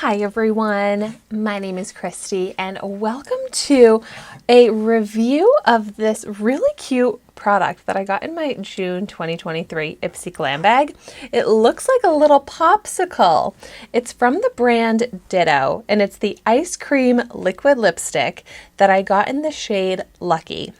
Hi everyone, my name is Christy and welcome to a review of this really cute product that I got in my June 2023 Ipsy glam bag. It looks like a little popsicle. It's from the brand Ditto and it's the ice cream liquid lipstick that I got in the shade Lucky.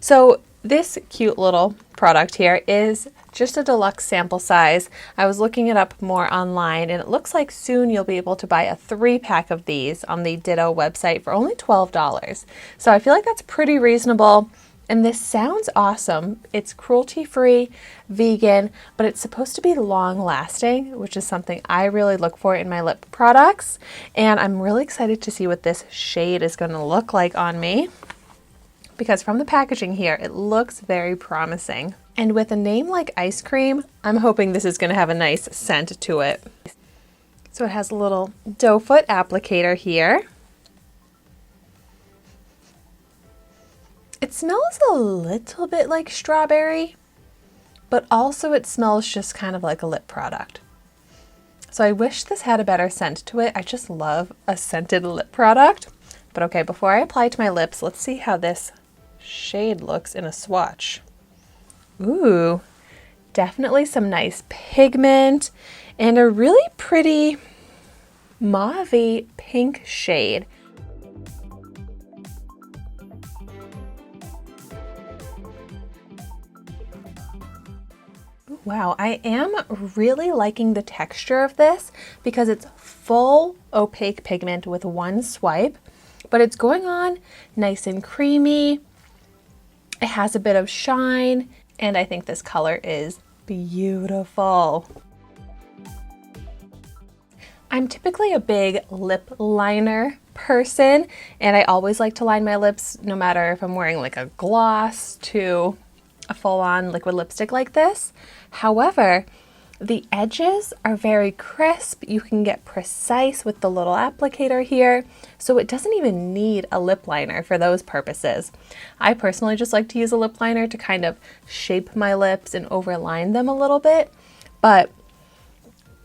So this cute little product here is just a deluxe sample size. I was looking it up more online and it looks like soon you'll be able to buy a 3-pack of these on the Ditto website for only $12. So I feel like that's pretty reasonable. And this sounds awesome. It's cruelty-free, vegan, but it's supposed to be long-lasting, which is something I really look for in my lip products. And I'm really excited to see what this shade is going to look like on me, because from the packaging here, it looks very promising. And with a name like ice cream, I'm hoping this is going to have a nice scent to it. So it has a little doe foot applicator here. It smells a little bit like strawberry, but also it smells just kind of like a lip product. So I wish this had a better scent to it. I just love a scented lip product. But okay, before I apply to my lips, let's see how this shade looks in a swatch. Ooh, definitely some nice pigment and a really pretty mauve-y pink shade. Wow, I am really liking the texture of this because it's full opaque pigment with one swipe, but it's going on nice and creamy. It has a bit of shine, and I think this color is beautiful. I'm typically a big lip liner person, and I always like to line my lips no matter if I'm wearing like a gloss to a full-on liquid lipstick like this. However, the edges are very crisp. You can get precise with the little applicator here, so it doesn't even need a lip liner for those purposes. I personally just like to use a lip liner to kind of shape my lips and overline them a little bit, but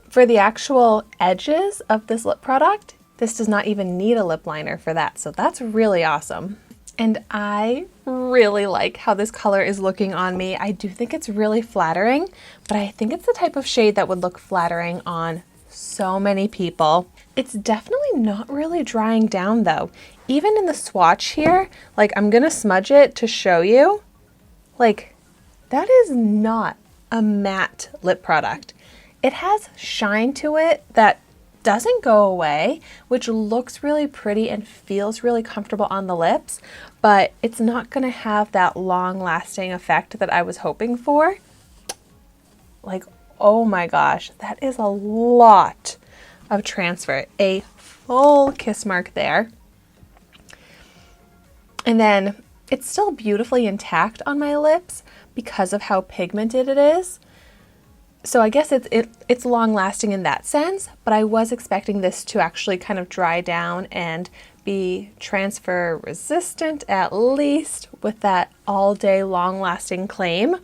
for the actual edges of this lip product, this does not even need a lip liner for that, so that's really awesome. And I really like how this color is looking on me. I do think it's really flattering, but I think it's the type of shade that would look flattering on so many people. It's definitely not really drying down though. Even in the swatch here, like I'm gonna smudge it to show you, like that is not a matte lip product. It has shine to it that doesn't go away, which looks really pretty and feels really comfortable on the lips, but it's not gonna have that long-lasting effect that I was hoping for. Like, oh my gosh, that is a lot of transfer. A full kiss mark there. And then it's still beautifully intact on my lips because of how pigmented it is. So I guess it's long lasting in that sense, but I was expecting this to actually kind of dry down and be transfer resistant, at least with that all day long lasting claim.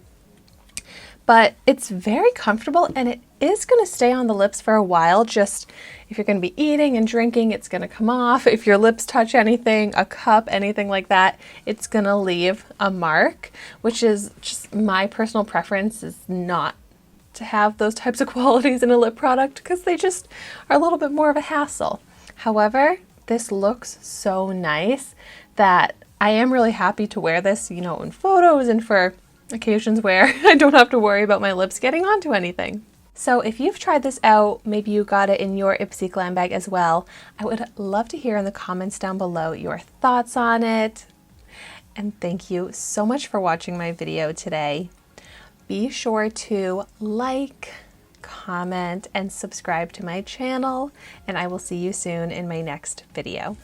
But it's very comfortable and it is going to stay on the lips for a while. Just if you're going to be eating and drinking, it's going to come off. If your lips touch anything, a cup, anything like that, it's going to leave a mark, which is just my personal preference, is not to have those types of qualities in a lip product because they just are a little bit more of a hassle. However, this looks so nice that I am really happy to wear this, you know, in photos and for occasions where I don't have to worry about my lips getting onto anything. So if you've tried this out, maybe you got it in your Ipsy glam bag as well, I would love to hear in the comments down below your thoughts on it. And thank you so much for watching my video today. Be sure to like, comment, and subscribe to my channel, and I will see you soon in my next video.